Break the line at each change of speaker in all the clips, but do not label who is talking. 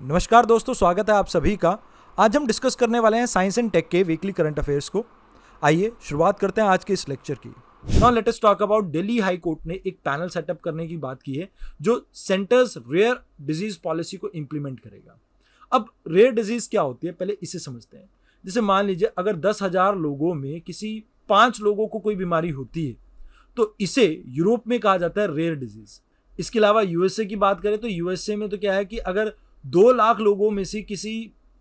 नमस्कार दोस्तों, स्वागत है आप सभी का। आज हम डिस्कस करने वाले हैं साइंस एंड टेक के वीकली करंट अफेयर्स को। आइए शुरुआत करते हैं आज के इस लेक्चर की। Now let us talk about Delhi high court ने एक पैनल सेटअप करने की बात की है जो सेंटर्स रेयर डिजीज पॉलिसी को इंप्लीमेंट करेगा। अब रेयर डिजीज क्या होती है, पहले इसे समझते हैं। जैसे मान लीजिए अगर 10,000 लोगों में किसी 5 लोगों को कोई बीमारी होती है तो इसे यूरोप में कहा जाता है रेयर डिजीज। इसके अलावा यूएसए की बात करें तो यूएसए में तो क्या है कि अगर 2 लाख लोगों में से किसी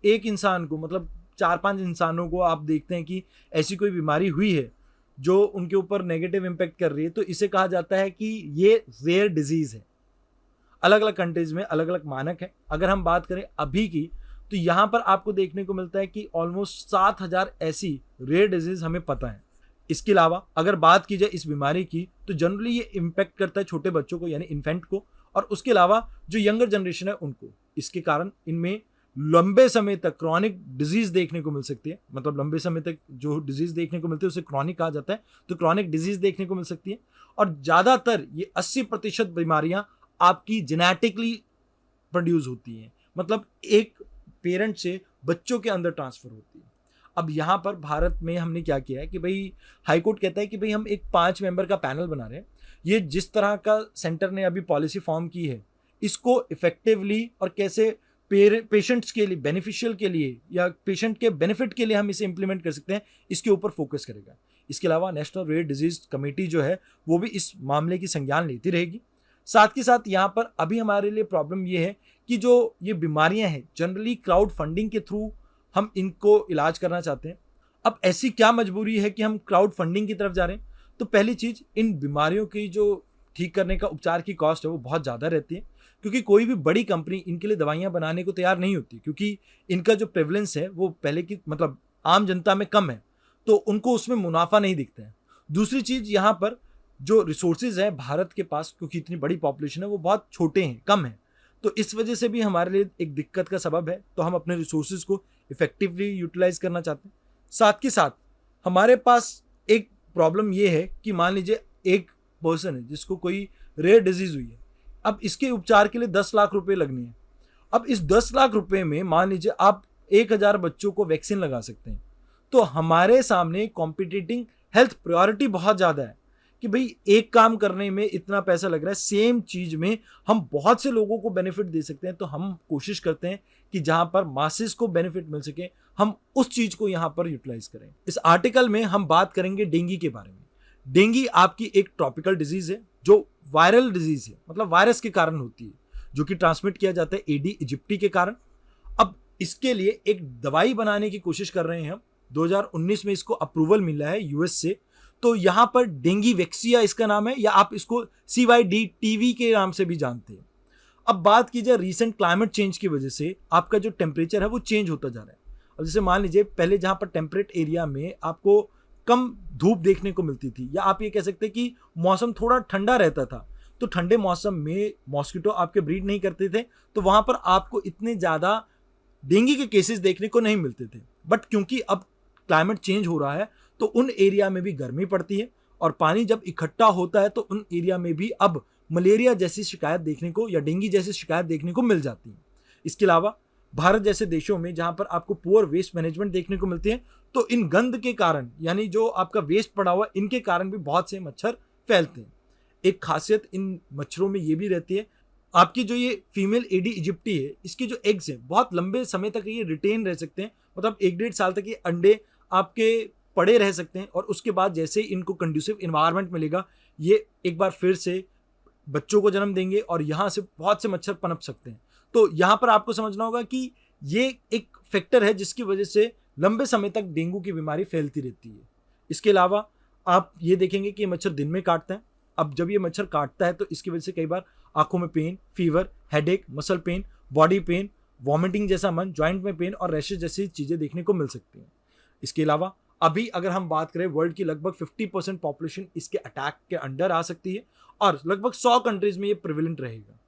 एक इंसान को, मतलब 4-5 इंसानों को आप देखते हैं कि ऐसी कोई बीमारी हुई है जो उनके ऊपर नेगेटिव इम्पैक्ट कर रही है, तो इसे कहा जाता है कि ये रेयर डिजीज है। अलग अलग कंट्रीज में अलग अलग मानक है। अगर हम बात करें अभी की, तो यहाँ पर आपको देखने को मिलता है कि ऑलमोस्ट 7,000 ऐसी रेयर डिजीज हमें पता है। इसके अलावा अगर बात की जाए इस बीमारी की, तो जनरली ये इम्पैक्ट करता है छोटे बच्चों को यानी इन्फेंट को, और उसके अलावा जो यंगर जनरेशन है उनको। इसके कारण इनमें लंबे समय तक क्रॉनिक डिजीज देखने को मिल सकती है। मतलब लंबे समय तक जो डिजीज देखने को मिलती है उसे क्रॉनिक कहा जाता है, तो क्रॉनिक डिजीज देखने को मिल सकती है। और ज़्यादातर ये 80% बीमारियां आपकी जेनेटिकली प्रोड्यूस होती हैं, मतलब एक पेरेंट से बच्चों के अंदर ट्रांसफर होती है। अब यहाँ पर भारत में हमने क्या किया है कि भाई हाईकोर्ट कहता है कि भाई हम एक 5 मेंबर का पैनल बना रहे हैं। ये जिस तरह का सेंटर ने अभी पॉलिसी फॉर्म की है, इसको इफेक्टिवली और कैसे पेशेंट्स के लिए बेनिफिशियल के लिए या पेशेंट के बेनिफिट के लिए हम इसे इंप्लीमेंट कर सकते हैं, इसके ऊपर फोकस करेगा। इसके अलावा नेशनल रेयर डिजीज कमेटी जो है वो भी इस मामले की संज्ञान लेती रहेगी। साथ के साथ यहाँ पर अभी हमारे लिए प्रॉब्लम ये है कि जो ये बीमारियां हैं जनरली क्राउड फंडिंग के थ्रू हम इनको इलाज करना चाहते हैं। अब ऐसी क्या मजबूरी है कि हम क्राउड फंडिंग की तरफ जा रहे हैं? तो पहली चीज़, इन बीमारियों की जो ठीक करने का उपचार की कॉस्ट है वो बहुत ज़्यादा रहती है, क्योंकि कोई भी बड़ी कंपनी इनके लिए दवाइयाँ बनाने को तैयार नहीं होती, क्योंकि इनका जो प्रेवलेंस है वो पहले की मतलब आम जनता में कम है, तो उनको उसमें मुनाफा नहीं दिखता है। दूसरी चीज़, यहाँ पर जो रिसोर्सेज है भारत के पास, क्योंकि इतनी बड़ी पॉपुलेशन है, वो बहुत छोटे हैं, कम है, तो इस वजह से भी हमारे लिए एक दिक्कत का सबब है। तो हम अपने रिसोर्सेज को इफेक्टिवली यूटिलाइज करना चाहते हैं। साथ के साथ हमारे पास एक प्रॉब्लम ये है कि मान लीजिए एक पर्सन है जिसको कोई रेयर डिजीज हुई है। अब इसके उपचार के लिए 10 लाख रुपए लगने हैं। अब इस 10 लाख रुपए में मान लीजिए आप 1,000 बच्चों को वैक्सीन लगा सकते हैं, तो हमारे सामने कॉम्पिटिटिंग हेल्थ प्रायोरिटी बहुत ज़्यादा है कि भाई एक काम करने में इतना पैसा लग रहा है, सेम चीज़ में हम बहुत से लोगों को बेनिफिट दे सकते हैं। तो हम कोशिश करते हैं कि जहां पर मासेस को बेनिफिट मिल सके, हम उस चीज़ को यहां पर यूटिलाइज करें। इस आर्टिकल में हम बात करेंगे डेंगू के बारे में। डेंगू आपकी एक ट्रॉपिकल डिजीज है जो वायरल डिजीज है, मतलब वायरस के कारण होती है, जो कि ट्रांसमिट किया जाता है एडी इजिप्टी के कारण। अब इसके लिए एक दवाई बनाने की कोशिश कर रहे हैं हम। 2019 में इसको अप्रूवल मिला है यूएस से। तो यहाँ पर डेंगी वैक्सिया इसका नाम है, या आप इसको CYD टीवी के नाम से भी जानते हैं। अब बात की जाए रीसेंट क्लाइमेट चेंज की वजह से आपका जो टेम्परेचर है वो चेंज होता जा रहा है। अब जैसे मान लीजिए पहले जहाँ पर टेम्परेट एरिया में आपको कम धूप देखने को मिलती थी, या आप ये कह सकते हैं कि मौसम थोड़ा ठंडा रहता था, तो ठंडे मौसम में मॉस्किटो आपके ब्रीड नहीं करते थे, तो वहाँ पर आपको इतने ज़्यादा डेंगू के केसेस देखने को नहीं मिलते थे। बट क्योंकि अब क्लाइमेट चेंज हो रहा है तो उन एरिया में भी गर्मी पड़ती है, और पानी जब इकट्ठा होता है तो उन एरिया में भी अब मलेरिया जैसी शिकायत देखने को या डेंगू जैसी शिकायत देखने को मिल जाती है। इसके अलावा भारत जैसे देशों में जहां पर आपको पुअर वेस्ट मैनेजमेंट देखने को मिलती है, तो इन गंद के कारण, यानी जो आपका वेस्ट पड़ा हुआ, इनके कारण भी बहुत से मच्छर फैलते हैं। एक खासियत इन मच्छरों में ये भी रहती है, आपकी जो ये फीमेल एडी इजिप्टी है, इसके जो एग्स हैं बहुत लंबे समय तक ये रिटेन रह सकते हैं, मतलब 1-1.5 साल तक ये अंडे आपके पड़े रह सकते हैं, और उसके बाद जैसे इनको कंड्यूसिव इन्वायरमेंट मिलेगा, ये एक बार फिर से बच्चों को जन्म देंगे और यहाँ से बहुत से मच्छर पनप सकते हैं। तो यहाँ पर आपको समझना होगा कि ये एक फैक्टर है जिसकी वजह से लंबे समय तक डेंगू की बीमारी फैलती रहती है। इसके अलावा आप ये देखेंगे कि ये मच्छर दिन में काटता है। अब जब ये मच्छर काटता है तो इसकी वजह से कई बार आंखों में pain, fever, headache, muscle pain, body pain, vomiting जैसा मन, जॉइंट में पेन और रैशेज जैसी चीज़ें देखने को मिल सकती हैं। इसके अलावा अभी अगर हम बात करें, वर्ल्ड की लगभग 50% पॉपुलेशन इसके अटैक के अंडर आ सकती है, और लगभग 100 कंट्रीज में ये प्रिवेलेंट रहेगा।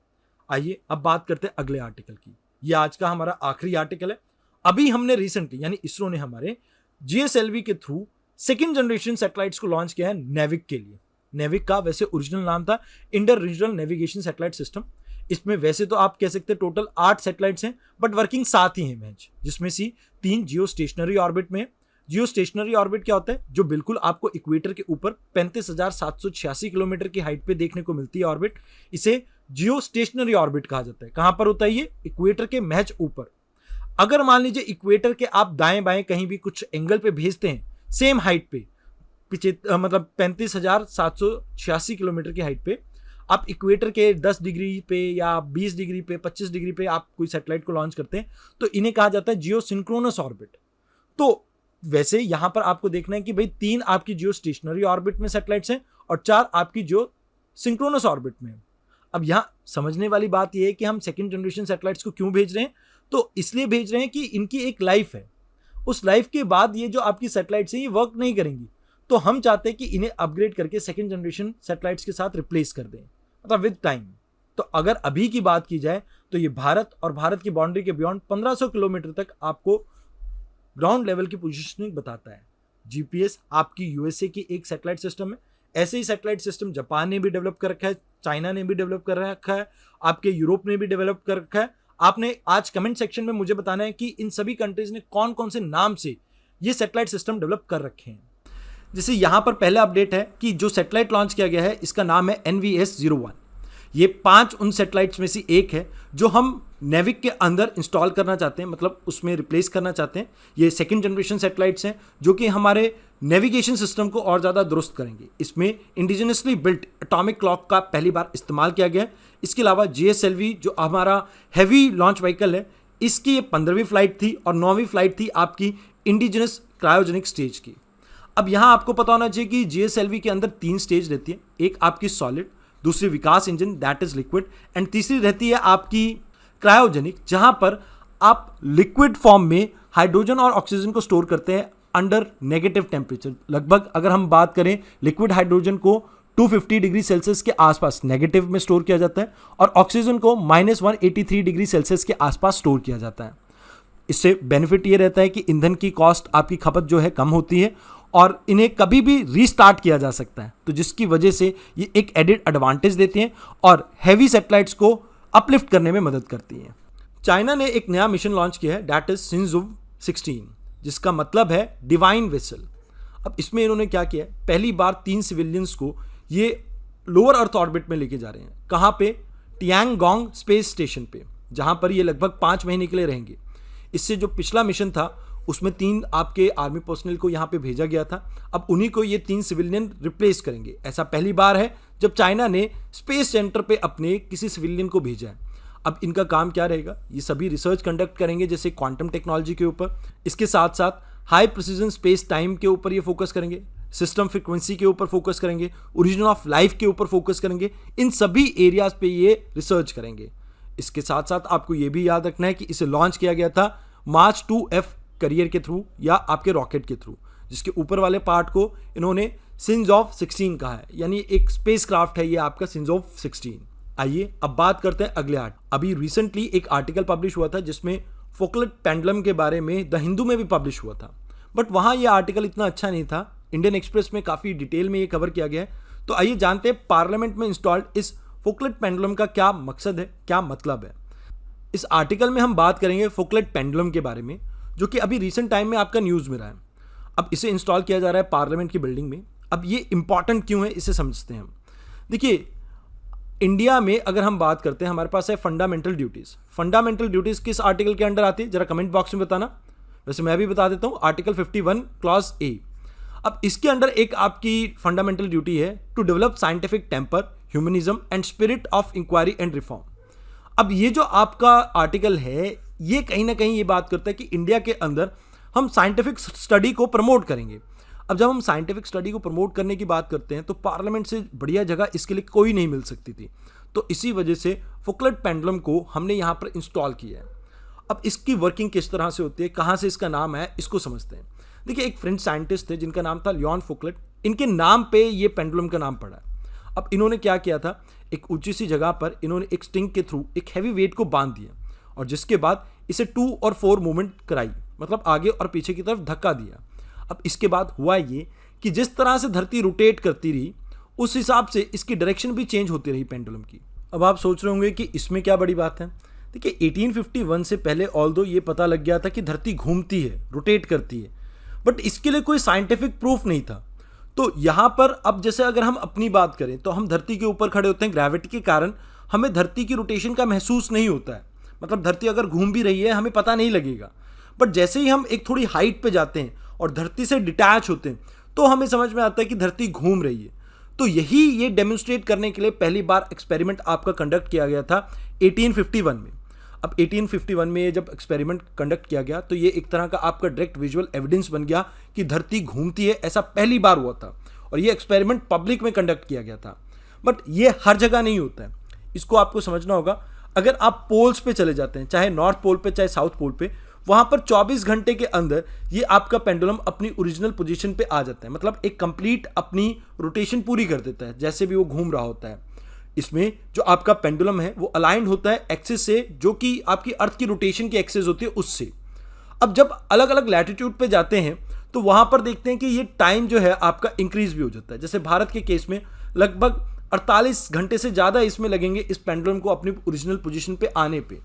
आइए अब बात करते हैं अगले आर्टिकल की। ये आज का हमारा आखिरी आर्टिकल है। अभी हमने रिसेंटली, यानी इसरो ने हमारे GSLV के थ्रू 2nd जनरेशन सैटेलाइट्स को लॉन्च किया है नेविक के लिए। नेविक का वैसे ओरिजिनल नाम था inter regional navigation satellite system. इसमें वैसे तो आप कह सकते हैं टोटल 8 सैटेलाइट्स हैं, बट वर्किंग 7 ही हैं मैच, जिसमें से 3 जियो स्टेशनरी ऑर्बिट में है। जियो स्टेशनरी ऑर्बिट क्या होता है? जो बिल्कुल आपको इक्वेटर के ऊपर 35,786 किलोमीटर की हाइट पे देखने को मिलती है ऑर्बिट, इसे जियो स्टेशनरी ऑर्बिट कहा जाता है। कहां पर होता है ये? इक्वेटर के महज ऊपर। अगर मान लीजिए इक्वेटर के आप दाएं बाएं कहीं भी कुछ एंगल पे भेजते हैं सेम हाइट पे, मतलब 35,786 किलोमीटर की हाइट पे, आप इक्वेटर के 10 डिग्री पे या 20 डिग्री पे 25 डिग्री पे आप कोई सैटेलाइट को लॉन्च करते हैं तो इन्हें कहा जाता है जियो सिंक्रोनस ऑर्बिट। तो वैसे यहां पर आपको देखना है कि भाई 3 आपकी जियो स्टेशनरी ऑर्बिट में सैटेलाइट्स हैं और 4 आपकी जियो सिंक्रोनस ऑर्बिट में। अब यहां समझने वाली बात यह है कि हम सेकंड जनरेशन सैटेलाइट्स को क्यों भेज रहे हैं? तो इसलिए भेज रहे हैं कि इनकी एक लाइफ है, उस लाइफ के बाद ये जो आपकी सैटेलाइट्स हैं ये वर्क नहीं करेंगी, तो हम चाहते हैं कि इन्हें अपग्रेड करके सेकंड जनरेशन सैटेलाइट्स के साथ रिप्लेस कर दें, मतलब विद टाइम। तो अगर अभी की बात की जाए तो ये भारत और भारत की बाउंड्री के बियॉन्ड 1500 किलोमीटर तक आपको ग्राउंड लेवल की पोजीशनिंग बताता है। जीपीएस आपकी यूएसए की एक सैटेलाइट सिस्टम है, ऐसे ही सैटेलाइट सिस्टम जापान ने भी डेवलप कर रखा है, चाइना ने भी डेवलप कर रखा है, आपके यूरोप ने भी डेवलप कर रखा है। आपने आज कमेंट सेक्शन में मुझे बताना है कि इन सभी कंट्रीज ने कौन कौन से नाम से ये सैटेलाइट सिस्टम डेवलप कर रखे हैं। जैसे यहाँ पर पहला अपडेट है कि जो सैटेलाइट लॉन्च किया गया है इसका नाम है NVS-01। ये 5 उन सैटेलाइट्स में से एक है जो हम नेविक के अंदर इंस्टॉल करना चाहते हैं, मतलब उसमें रिप्लेस करना चाहते हैं। ये सेकंड जनरेशन सैटेलाइट्स हैं जो कि हमारे नेविगेशन सिस्टम को और ज़्यादा दुरुस्त करेंगे। इसमें इंडिजिनसली बिल्ट एटॉमिक क्लॉक का पहली बार इस्तेमाल किया गया है। इसके अलावा GSLV जो हमारा हैवी लॉन्च व्हीकल है, इसकी ये 15वीं फ्लाइट थी और 9वीं फ्लाइट थी आपकी इंडिजिनस क्रायोजेनिक स्टेज की। अब यहाँ आपको पता होना चाहिए कि GSLV के अंदर 3 स्टेज रहती है, एक आपकी सॉलिड, दूसरी Vikas engine that is liquid, and तीसरी रहती है आपकी क्रायोजेनिक, जहां पर आप लिक्विड फॉर्म में हाइड्रोजन और ऑक्सीजन को स्टोर करते हैं अंडर नेगेटिव टेम्परेचर। लगभग अगर हम बात करें लिक्विड हाइड्रोजन को 250 डिग्री सेल्सियस के आसपास नेगेटिव में स्टोर किया जाता है और ऑक्सीजन को -183 डिग्री सेल्सियस के आसपास स्टोर किया जाता है। इससे बेनिफिट ये रहता है कि ईंधन की कॉस्ट आपकी खपत जो है कम होती है और इन्हें कभी भी रीस्टार्ट किया जा सकता है, तो जिसकी वजह से ये एक एडेड एडवांटेज देते हैं और हैवी सैटेलाइट्स को अपलिफ्ट करने में मदद करती हैं। चाइना ने एक नया मिशन लॉन्च किया है दैट इज शिनज़ू 16, जिसका मतलब है डिवाइन वेसल। अब इसमें इन्होंने क्या किया है, पहली बार 3 सिविलियंस को ये लोअर अर्थ ऑर्बिट में लेके जा रहे हैं। कहाँ पे? टियांगोंग स्पेस स्टेशन पे, जहाँ पर ये लगभग 5 महीने के लिए रहेंगे। इससे जो पिछला मिशन था उसमें 3 आपके आर्मी पर्सनल को यहाँ पे भेजा गया था, अब उन्हीं को ये 3 सिविलियन रिप्लेस करेंगे। ऐसा पहली बार है जब चाइना ने स्पेस सेंटर पे अपने किसी सिविलियन को भेजा है। अब इनका काम क्या रहेगा? ये सभी रिसर्च कंडक्ट करेंगे, जैसे क्वांटम टेक्नोलॉजी के ऊपर, इसके साथ साथ हाई प्रिसीजन स्पेस टाइम के ऊपर ये फोकस करेंगे, सिस्टम फ्रिक्वेंसी के ऊपर फोकस करेंगे, ओरिजिन ऑफ लाइफ के ऊपर फोकस करेंगे। इन सभी एरियाज पे ये रिसर्च करेंगे। इसके साथ साथ आपको ये भी याद रखना है कि इसे लॉन्च किया गया था मार्च 2F करियर के थ्रू या आपके रॉकेट के थ्रू, जिसके ऊपर वाले पार्ट को इन्होंने शिनज़ू 16 कहा है, यानी एक स्पेस क्राफ्ट है ये आपका शिनज़ू 16। आइए अब बात करते हैं अगले अभी रिसेंटली एक आर्टिकल पब्लिश हुआ था जिसमें फोकलेट पेंडुलम के बारे में द हिंदू में भी पब्लिश हुआ था, बट वहाँ ये आर्टिकल इतना अच्छा नहीं था। इंडियन एक्सप्रेस में काफ़ी डिटेल में ये कवर किया गया है। तो आइए जानते हैं पार्लियामेंट में इंस्टॉल्ड इस फोकलेट पेंडुलम का क्या मकसद है, क्या मतलब है। इस आर्टिकल में हम बात करेंगे फोकलेट पेंडुलम के बारे में, जो कि अभी रिसेंट टाइम में आपका न्यूज़ में रहा है। अब इसे इंस्टॉल किया जा रहा है पार्लियामेंट की बिल्डिंग में। अब ये इंपॉर्टेंट क्यों है इसे समझते हैं हम। देखिए, इंडिया में अगर हम बात करते हैं, हमारे पास है फंडामेंटल ड्यूटीज़। फंडामेंटल ड्यूटीज़ किस आर्टिकल के अंडर आती है, जरा कमेंट बॉक्स में बताना। वैसे मैं भी बता देता हूँ, आर्टिकल 51 क्लॉज A। अब इसके अंडर एक आपकी फंडामेंटल ड्यूटी है to develop scientific temper, humanism and spirit of inquiry and reform. अब ये जो आपका आर्टिकल है ये कहीं ना कहीं ये बात करता है कि इंडिया के अंदर हम साइंटिफिक स्टडी को प्रमोट करेंगे। अब जब हम साइंटिफिक स्टडी को प्रमोट करने की बात करते हैं तो पार्लियामेंट से बढ़िया जगह इसके लिए कोई नहीं मिल सकती थी, तो इसी वजह से फोकलेट पेंडुलम को हमने यहाँ पर इंस्टॉल किया है। अब इसकी वर्किंग किस तरह से होती है, कहाँ से इसका नाम है, इसको समझते हैं। देखिए, एक फ्रेंच साइंटिस्ट थे जिनका नाम था लियोन फोकलेट, इनके नाम पे ये पेंडुलम का नाम पड़ा है। अब इन्होंने क्या किया था, एक ऊंची सी जगह पर इन्होंने एक स्टिंग के थ्रू एक हैवी वेट को बांध दिया और जिसके बाद इसे 2 और 4 मूवमेंट कराई, मतलब आगे और पीछे की तरफ धक्का दिया। अब इसके बाद हुआ ये कि जिस तरह से धरती रोटेट करती रही उस हिसाब से इसकी डायरेक्शन भी चेंज होती रही पेंडुलम की। अब आप सोच रहे होंगे कि इसमें क्या बड़ी बात है। देखिए 1851 से पहले ऑल्दो ये पता लग गया था कि धरती घूमती है, रोटेट करती है, बट इसके लिए कोई साइंटिफिक प्रूफ नहीं था। तो यहाँ पर अब जैसे अगर हम अपनी बात करें तो हम धरती के ऊपर खड़े होते हैं, ग्रेविटी के कारण हमें धरती की रोटेशन का महसूस नहीं होता है, मतलब धरती अगर घूम भी रही है हमें पता नहीं लगेगा। बट जैसे ही हम एक थोड़ी हाइट पे जाते हैं और धरती से डिटैच होते हैं तो हमें समझ में आता है कि धरती घूम रही है। तो यही ये डेमोन्स्ट्रेट करने के लिए पहली बार एक्सपेरिमेंट आपका कंडक्ट किया गया था 1851 में। अब 1851 में ये जब एक्सपेरिमेंट कंडक्ट किया गया तो ये एक तरह का आपका डायरेक्ट विजुअल एविडेंस बन गया कि धरती घूमती है, ऐसा पहली बार हुआ था। और ये एक्सपेरिमेंट पब्लिक में कंडक्ट किया गया था। बट ये हर जगह नहीं होता है, इसको आपको समझना होगा। अगर आप पोल्स पे चले जाते हैं, चाहे नॉर्थ पोल पे चाहे साउथ पोल पे, वहां पर 24 घंटे के अंदर ये आपका पेंडुलम अपनी ओरिजिनल पोजीशन पे आ जाता है, मतलब एक कंप्लीट अपनी रोटेशन पूरी कर देता है जैसे भी वो घूम रहा होता है। इसमें जो आपका पेंडुलम है वो अलाइंड होता है एक्सिस से, जो कि आपकी अर्थ की रोटेशन की एक्सिस होती है उससे। अब जब अलग अलग लैटिट्यूड पे जाते हैं तो वहां पर देखते हैं कि ये टाइम जो है आपका इंक्रीज भी हो जाता है। जैसे भारत के केस में लगभग 48 घंटे से ज़्यादा इसमें लगेंगे इस पेंडुलम को अपनी ओरिजिनल पोजीशन पे आने पे।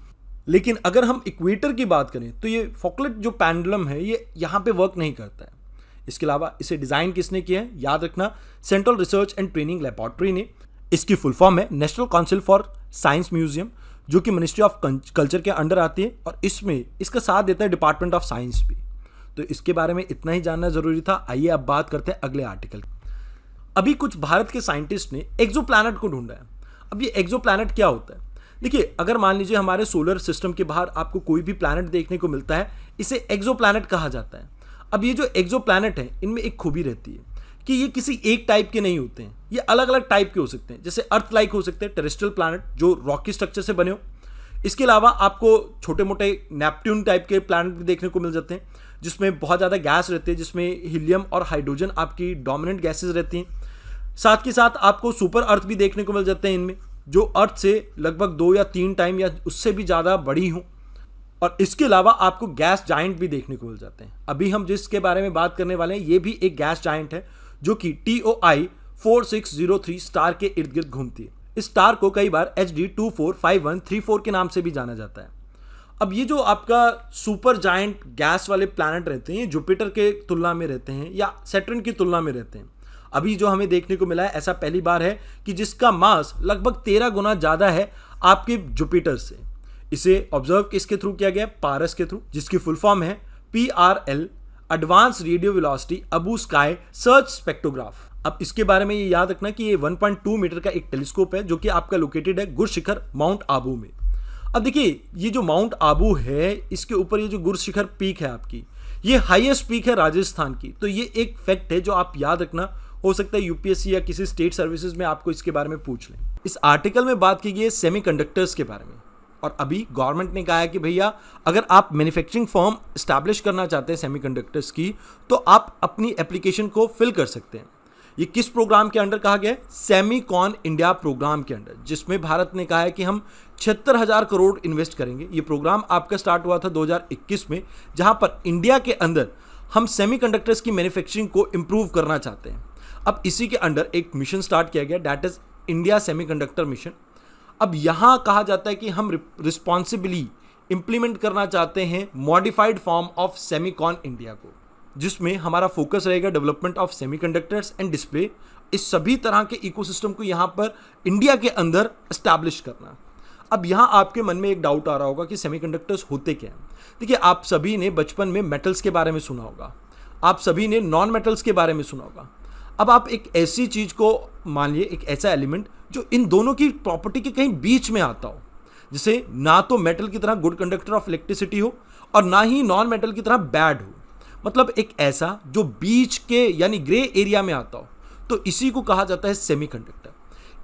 लेकिन अगर हम इक्वेटर की बात करें तो ये फॉकलेट जो पेंडुलम है ये यहाँ पे वर्क नहीं करता है। इसके अलावा इसे डिज़ाइन किसने किया है, याद रखना, central research and training laboratory ने। इसकी फुल फॉर्म है national council for science museum, जो कि मिनिस्ट्री ऑफ कल्चर के अंडर आती है, और इसमें इसका साथ देता है डिपार्टमेंट ऑफ साइंस भी। तो इसके बारे में इतना ही जानना जरूरी था। आइए अब बात करते हैं अगले आर्टिकल। अभी कुछ भारत के साइंटिस्ट ने एक्सोप्लैनेट को ढूंढा है। अब ये एक्सोप्लैनेट क्या होता है? देखिए, अगर मान लीजिए हमारे सोलर सिस्टम के बाहर आपको कोई भी प्लैनेट देखने को मिलता है, इसे एक्सोप्लैनेट कहा जाता है। अब ये जो एक्सोप्लैनेट है इनमें एक खूबी रहती है कि ये किसी एक टाइप के नहीं होते हैं, ये अलग अलग टाइप के हो सकते हैं। जैसे अर्थ लाइक हो सकते हैं टेरेस्ट्रियल प्लैनेट जो रॉकी स्ट्रक्चर से बने हो। इसके अलावा आपको छोटे मोटे नेपट्यून टाइप के प्लैनेट भी देखने को मिल जाते हैं जिसमें बहुत ज़्यादा गैस रहती है, जिसमें हीलियम और हाइड्रोजन आपकी डोमिनेंट गैसेज रहती हैं। साथ के साथ आपको सुपर अर्थ भी देखने को मिल जाते हैं इनमें, जो अर्थ से लगभग 2 या 3 टाइम या उससे भी ज़्यादा बड़ी हों। और इसके अलावा आपको गैस जाइंट भी देखने को मिल जाते हैं। अभी हम जिसके बारे में बात करने वाले हैं ये भी एक गैस जाइंट है जो कि TOI 4603 स्टार के इर्द गिर्द घूमती है। इस स्टार को कई बार HD 245134 के नाम से भी जाना जाता है। अब ये जो आपका सुपर जायंट गैस वाले प्लैनेट रहते हैं, जुपिटर के तुलना में रहते हैं या सैटर्न की तुलना में रहते हैं। अभी जो हमें देखने को मिला है ऐसा पहली बार है कि जिसका मास लगभग 13 गुना ज़्यादा है आपके जुपिटर से। इसे ऑब्जर्व किसके थ्रू किया गया? पारस के थ्रू, जिसकी फुल फॉर्म है PRL, advance radio velocity Abu sky search spectrograph. अब इसके बारे में ये याद रखना कि ये 1.2 मीटर का एक टेलीस्कोप है जो कि आपका लोकेटेड है गुर शिखर माउंट आबू में। अब देखिए, ये जो माउंट आबू है इसके ऊपर ये जो गुर शिखर पीक है आपकी, ये हाईएस्ट पीक है राजस्थान की। तो ये एक फैक्ट है जो आप याद रखना, हो सकता है यूपीएससी या किसी स्टेट सर्विसेज में आपको इसके बारे में पूछ लें। इस आर्टिकल में बात की गई है सेमीकंडक्टर्स के बारे में, और अभी गवर्नमेंट ने कहा है कि भैया अगर आप मैन्युफैक्चरिंग फर्म स्टैब्लिश करना चाहते हैं सेमीकंडक्टर्स की तो आप अपनी एप्लीकेशन को फिल कर सकते हैं। ये किस प्रोग्राम के अंडर कहा गया है? सेमीकॉन इंडिया प्रोग्राम के अंडर, जिसमें भारत ने कहा है कि हम 76,000 करोड़ इन्वेस्ट करेंगे। ये प्रोग्राम आपका स्टार्ट हुआ था 2021 में, जहां पर इंडिया के अंदर हम सेमीकंडक्टर्स की मैन्युफैक्चरिंग को इंप्रूव करना चाहते हैं। अब इसी के अंडर एक मिशन स्टार्ट किया गया, that is India semiconductor mission. अब यहाँ कहा जाता है कि हम रिस्पॉन्सिबली इंप्लीमेंट करना चाहते हैं modified form of Semicon India को, जिसमें हमारा फोकस रहेगा development of semiconductors and display. इस सभी तरह के इकोसिस्टम को यहाँ पर इंडिया के अंदर एस्टैब्लिश करना। अब यहाँ आपके मन में एक डाउट आ रहा होगा कि सेमीकंडक्टर्स होते क्या हैं। देखिए, आप सभी ने बचपन में मेटल्स के बारे में सुना होगा, आप सभी ने नॉन मेटल्स के बारे में सुना होगा। अब आप एक ऐसी चीज़ को मान लिए, एक ऐसा एलिमेंट जो इन दोनों की प्रॉपर्टी के कहीं बीच में आता हो, जिसे ना तो मेटल की तरह गुड कंडक्टर ऑफ इलेक्ट्रिसिटी हो और ना ही नॉन मेटल की तरह बैड हो, मतलब एक ऐसा जो बीच के यानी ग्रे एरिया में आता हो, तो इसी को कहा जाता है सेमीकंडक्टर।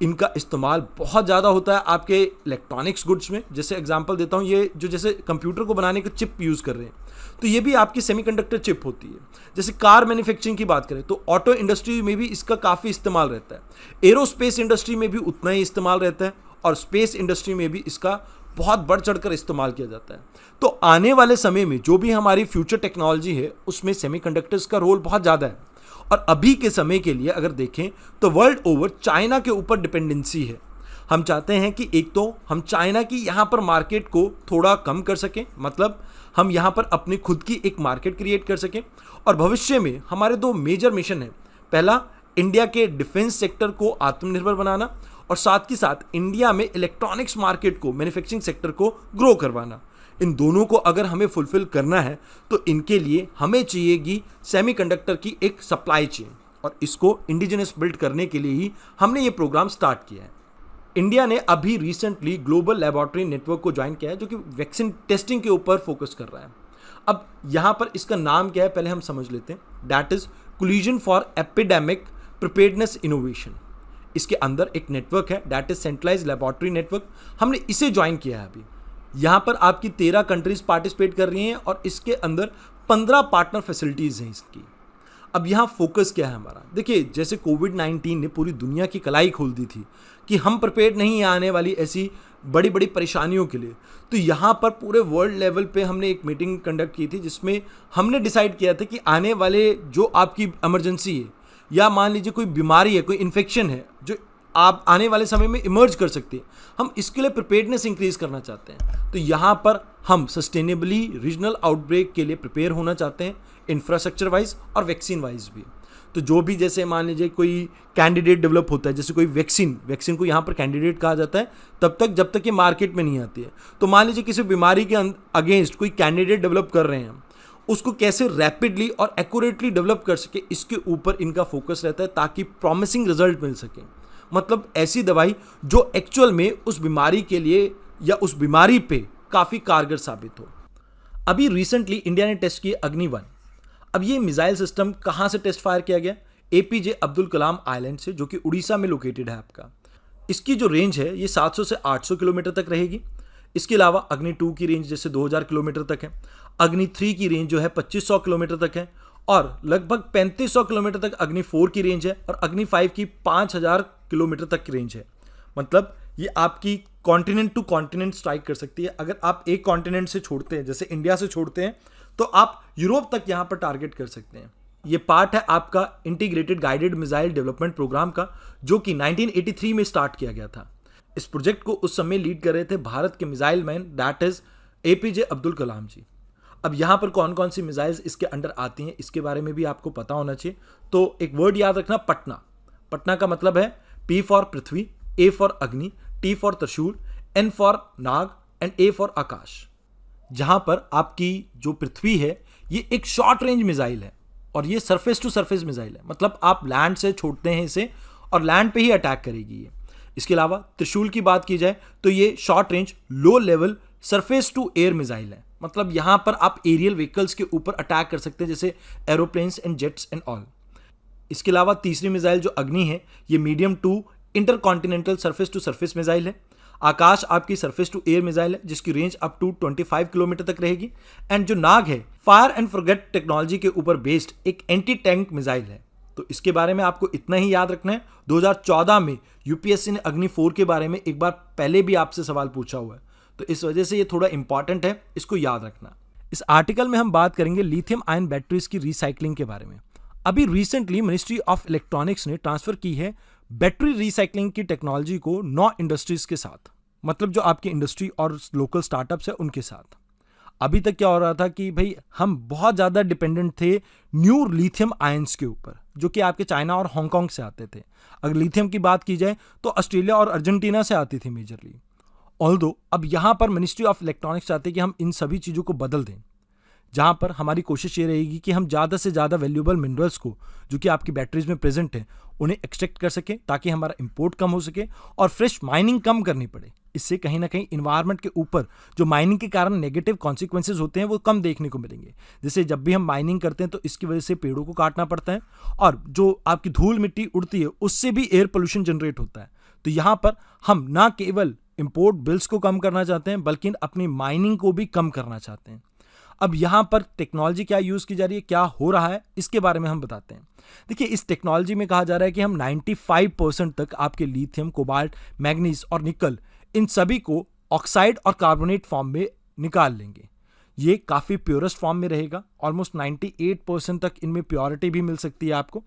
इनका इस्तेमाल बहुत ज़्यादा होता है आपके इलेक्ट्रॉनिक्स गुड्स में। जैसे एग्जांपल देता हूँ, ये जो जैसे कंप्यूटर को बनाने का चिप यूज़ कर रहे हैं तो ये भी आपकी सेमीकंडक्टर चिप होती है। जैसे कार मैन्युफैक्चरिंग की बात करें तो ऑटो इंडस्ट्री में भी इसका काफ़ी इस्तेमाल रहता है, एरोस्पेस इंडस्ट्री में भी उतना ही इस्तेमाल रहता है, और स्पेस इंडस्ट्री में भी इसका बहुत बढ़ चढ़कर इस्तेमाल किया जाता है। तो आने वाले समय में जो भी हमारी फ्यूचर टेक्नोलॉजी है उसमें सेमीकंडक्टर्स का रोल बहुत ज़्यादा है। और अभी के समय के लिए अगर देखें तो वर्ल्ड ओवर चाइना के ऊपर डिपेंडेंसी है। हम चाहते हैं कि एक तो हम चाइना की यहाँ पर मार्केट को थोड़ा कम कर सकें, मतलब हम यहाँ पर अपनी खुद की एक मार्केट क्रिएट कर सकें। और भविष्य में हमारे दो मेजर मिशन हैं। पहला, इंडिया के डिफेंस सेक्टर को आत्मनिर्भर बनाना, और साथ ही साथ इंडिया में इलेक्ट्रॉनिक्स मार्केट को, मैन्युफैक्चरिंग सेक्टर को ग्रो करवाना। इन दोनों को अगर हमें फुलफिल करना है तो इनके लिए हमें चाहिएगी सेमीकंडक्टर की एक सप्लाई चेन, और इसको इंडिजिनस बिल्ड करने के लिए ही हमने ये प्रोग्राम स्टार्ट किया है। इंडिया ने अभी रिसेंटली ग्लोबल लेबोरेटरी नेटवर्क को ज्वाइन किया है, जो कि वैक्सीन टेस्टिंग के ऊपर फोकस कर रहा है। अब यहाँ पर इसका नाम क्या है पहले हम समझ लेते हैं। That is coalition for epidemic preparedness innovation. इसके अंदर एक नेटवर्क है, that is centralise laboratory network. हमने इसे ज्वाइन किया है अभी। यहाँ पर आपकी 13 कंट्रीज पार्टिसिपेट कर रही हैं और इसके अंदर 15 पार्टनर फैसिलिटीज़ हैं इसकी। अब यहाँ फोकस क्या है हमारा? देखिए, जैसे कोविड-19 ने पूरी दुनिया की कलाई खोल दी थी कि हम प्रिपेयर्ड नहीं हैं आने वाली ऐसी बड़ी बड़ी परेशानियों के लिए, तो यहाँ पर पूरे वर्ल्ड लेवल पे हमने एक मीटिंग कंडक्ट की थी जिसमें हमने डिसाइड किया था कि आने वाले जो आपकी इमरजेंसी है, या मान लीजिए कोई बीमारी है, कोई इन्फेक्शन है जो आप आने वाले समय में इमर्ज कर सकती है, हम इसके लिए प्रिपेयर्डनेस इंक्रीज करना चाहते हैं। तो यहाँ पर हम सस्टेनेबली रीजनल आउटब्रेक के लिए प्रिपेयर होना चाहते हैं, इंफ्रास्ट्रक्चर वाइज और वैक्सीन वाइज भी। तो जो भी, जैसे मान लीजिए कोई कैंडिडेट डेवलप होता है, जैसे कोई वैक्सीन को यहाँ पर कैंडिडेट कहा जाता है तब तक जब तक ये मार्केट में नहीं आती है। तो मान लीजिए किसी बीमारी के अगेंस्ट कोई कैंडिडेट डेवलप कर रहे हैं, उसको कैसे रैपिडली और एक्यूरेटली डेवलप कर सके, इसके ऊपर इनका फोकस रहता है ताकि प्रॉमिसिंग रिजल्ट मिल सके। मतलब ऐसी दवाई जो एक्चुअल में उस बीमारी के लिए या उस बीमारी पे काफ़ी कारगर साबित हो। अभी रिसेंटली इंडिया ने टेस्ट किए अग्नि-1। अब ये मिसाइल सिस्टम कहाँ से टेस्ट फायर किया गया? एपीजे अब्दुल कलाम आइलैंड से, जो कि उड़ीसा में लोकेटेड है आपका। इसकी जो रेंज है ये 700 से 800 किलोमीटर तक रहेगी। इसके अलावा अग्नि-2 की रेंज जैसे 2000 किलोमीटर तक है, अग्नि-3 की रेंज जो है 2500 किलोमीटर तक है, और लगभग 3500 किलोमीटर तक अग्नि-4 की रेंज है, और अग्नि-5 की 5000 किलोमीटर तक की रेंज है। मतलब ये आपकी कॉन्टिनेंट टू कॉन्टिनेंट स्ट्राइक कर सकती है। अगर आप एक कॉन्टिनेंट से छोड़ते हैं, जैसे इंडिया से छोड़ते हैं, तो आप यूरोप तक यहाँ पर टारगेट कर सकते हैं। ये पार्ट है आपका integrated guided missile development programme का, जो कि 1983 में स्टार्ट किया गया था। इस प्रोजेक्ट को उस समय लीड कर रहे थे भारत के missile man, that is APJ Abdul Kalam ji. अब यहाँ पर कौन कौन सी मिसाइल्स इसके अंडर आती हैं, इसके बारे में भी आपको पता होना चाहिए। तो एक वर्ड याद रखना, पटना। पटना का मतलब है P for Prithvi, A for Agni, T for Trishul, N for Nag and A for Akash. जहां पर आपकी जो पृथ्वी है ये एक शॉर्ट रेंज मिसाइल है, और ये सरफेस टू सरफेस मिसाइल है। मतलब आप लैंड से छोड़ते हैं इसे और लैंड पे ही अटैक करेगी ये। इसके अलावा त्रिशूल की बात की जाए तो ये short range low level surface to air missile है। मतलब यहां पर आप एरियल व्हीकल्स के ऊपर अटैक कर सकते हैं, जैसे aeroplanes and jets and all. इसके अलावा तीसरी मिसाइल जो अग्नि है, ये medium to intercontinental surface to surface missile है। आकाश आपकी सरफेस टू एयर मिसाइल है, जिसकी रेंज अप टू 25 किलोमीटर तक रहेगी। एंड जो नाग है, फायर एंड फॉरगेट टेक्नोलॉजी के ऊपर बेस्ड एक एंटी टैंक मिसाइल है। तो इसके बारे में आपको इतना ही याद रखना है। 2014 में यूपीएससी ने अग्नि-4 के बारे में एक बार पहले भी आपसे सवाल पूछा हुआ है, तो इस वजह से ये थोड़ा इंपॉर्टेंट है, इसको याद रखना। इस आर्टिकल में हम बात करेंगे लिथियम आयन बैटरीज की रिसाइकलिंग के बारे में। अभी रिसेंटली मिनिस्ट्री ऑफ इलेक्ट्रॉनिक्स ने ट्रांसफर की है बैटरी रिसाइकलिंग की टेक्नोलॉजी को 9 इंडस्ट्रीज के साथ, मतलब जो आपकी इंडस्ट्री और लोकल स्टार्टअप्स है उनके साथ। अभी तक क्या हो रहा था कि भाई हम बहुत ज़्यादा डिपेंडेंट थे न्यू लिथियम आयंस के ऊपर, जो कि आपके चाइना और हांगकांग से आते थे। अगर लिथियम की बात की जाए तो ऑस्ट्रेलिया और अर्जेंटीना से आती थी मेजरली। ऑल्दो अब यहाँ पर मिनिस्ट्री ऑफ इलेक्ट्रॉनिक्स चाहते हैं कि हम इन सभी चीज़ों को बदल दें, जहाँ पर हमारी कोशिश ये रहेगी कि हम ज़्यादा से ज़्यादा वैल्यूएबल मिनरल्स को, जो कि आपकी बैटरीज में प्रेजेंट है, उन्हें एक्सट्रैक्ट कर सकें, ताकि हमारा इंपोर्ट कम हो सके और फ्रेश माइनिंग कम करनी पड़े। इससे कहीं ना कहीं इन्वायरमेंट के ऊपर जो माइनिंग के कारण नेगेटिव कॉन्सिक्वेंसेज होते हैं वो कम देखने को मिलेंगे। जैसे जब भी हम माइनिंग करते हैं तो इसकी वजह से पेड़ों को काटना पड़ता है, और जो आपकी धूल मिट्टी उड़ती है उससे भी एयर पोल्यूशन जनरेट होता है। तो यहाँ पर हम ना केवल इंपोर्ट बिल्स को कम करना चाहते हैं, बल्कि अपनी माइनिंग को भी कम करना चाहते हैं। अब यहाँ पर टेक्नोलॉजी क्या यूज़ की जा रही है, क्या हो रहा है, इसके बारे में हम बताते हैं। देखिए, इस टेक्नोलॉजी में कहा जा रहा है कि हम 95% तक आपके लिथियम, कोबाल्ट, मैग्नीज और निकल, इन सभी को ऑक्साइड और कार्बोनेट फॉर्म में निकाल लेंगे। ये काफ़ी प्योरेस्ट फॉर्म में रहेगा। ऑलमोस्ट 98% तक इनमें प्योरिटी भी मिल सकती है आपको।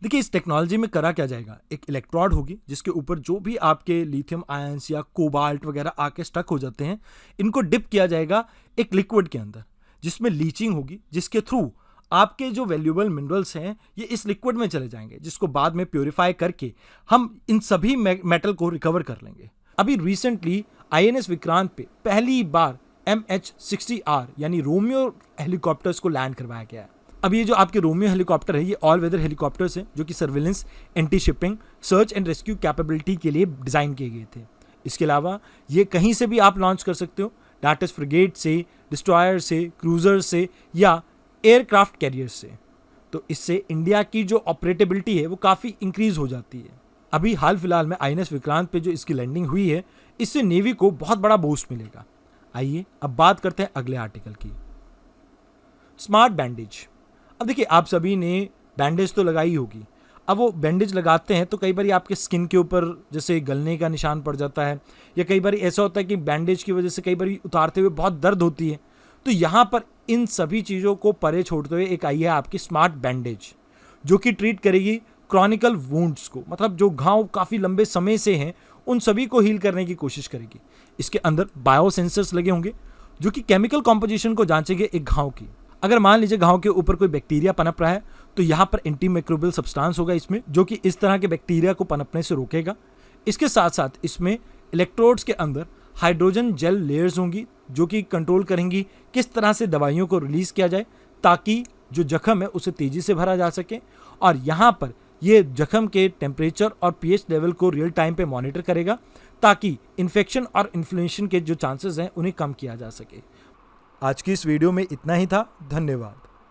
देखिए इस टेक्नोलॉजी में करा क्या जाएगा, एक इलेक्ट्रोड होगी जिसके ऊपर जो भी आपके लिथियम आयंस या कोबाल्ट वगैरह आके स्टक हो जाते हैं, इनको डिप किया जाएगा एक लिक्विड के अंदर जिसमें लीचिंग होगी, जिसके थ्रू आपके जो वैल्यूएबल मिनरल्स हैं ये इस लिक्विड में चले जाएंगे, जिसको बाद में प्योरीफाई करके हम इन सभी मेटल को रिकवर कर लेंगे। अभी रिसेंटली INS विक्रांत पे पहली बार MH-60R यानी रोमियो हेलीकॉप्टर्स को लैंड करवाया गया है। अब ये जो आपके रोमियो हेलीकॉप्टर है ये ऑल वेदर हेलीकॉप्टर्स हैं जो कि surveillance, anti shipping, search and rescue capability के लिए डिज़ाइन किए गए थे। इसके अलावा ये कहीं से भी आप लॉन्च कर सकते हो, दैट इज फ्रिगेट से, डिस्ट्रॉयर से, क्रूजर से या एयरक्राफ्ट कैरियर से। तो इससे इंडिया की जो ऑपरेटेबिलिटी है वो काफ़ी इंक्रीज हो जाती है। अभी हाल फिलहाल में INS विक्रांत पे जो इसकी लैंडिंग हुई है, इससे नेवी को बहुत बड़ा बूस्ट मिलेगा। आइए अब बात करते हैं अगले आर्टिकल की, स्मार्ट बैंडेज। अब देखिए आप सभी ने बैंडेज तो लगाई होगी। अब वो बैंडेज लगाते हैं तो कई बार आपके स्किन के ऊपर जैसे गलने का निशान पड़ जाता है, या कई बार ऐसा होता है कि बैंडेज की वजह से कई बार उतारते हुए बहुत दर्द होती है। तो यहाँ पर इन सभी चीज़ों को परे छोड़ते हुए एक आई है आपकी स्मार्ट बैंडेज, जो कि ट्रीट करेगी क्रॉनिकल वुंड्स को, मतलब जो घाव काफ़ी लंबे समय से हैं उन सभी को हील करने की कोशिश करेगी। इसके अंदर बायो सेंसर्स लगे होंगे जो कि केमिकल कॉम्पोजिशन को जांचेंगे एक घाव की। अगर मान लीजिए घाव के ऊपर कोई बैक्टीरिया पनप रहा है तो यहाँ पर एंटीमाइक्रोबियल सब्सटेंस होगा इसमें, जो कि इस तरह के बैक्टीरिया को पनपने से रोकेगा। इसके साथ साथ इसमें इलेक्ट्रोड्स के अंदर हाइड्रोजन जेल लेयर्स होंगी जो कि कंट्रोल करेंगी किस तरह से दवाइयों को रिलीज किया जाए ताकि जो जख्म है उसे तेजी से भरा जा सके। और यहाँ पर ये जख्म के टेम्परेचर और pH लेवल को रियल टाइम पे मॉनिटर करेगा ताकि इन्फेक्शन और इन्फ्लेमेशन के जो चांसेस हैं उन्हें कम किया जा सके। आज की इस वीडियो में इतना ही था। धन्यवाद।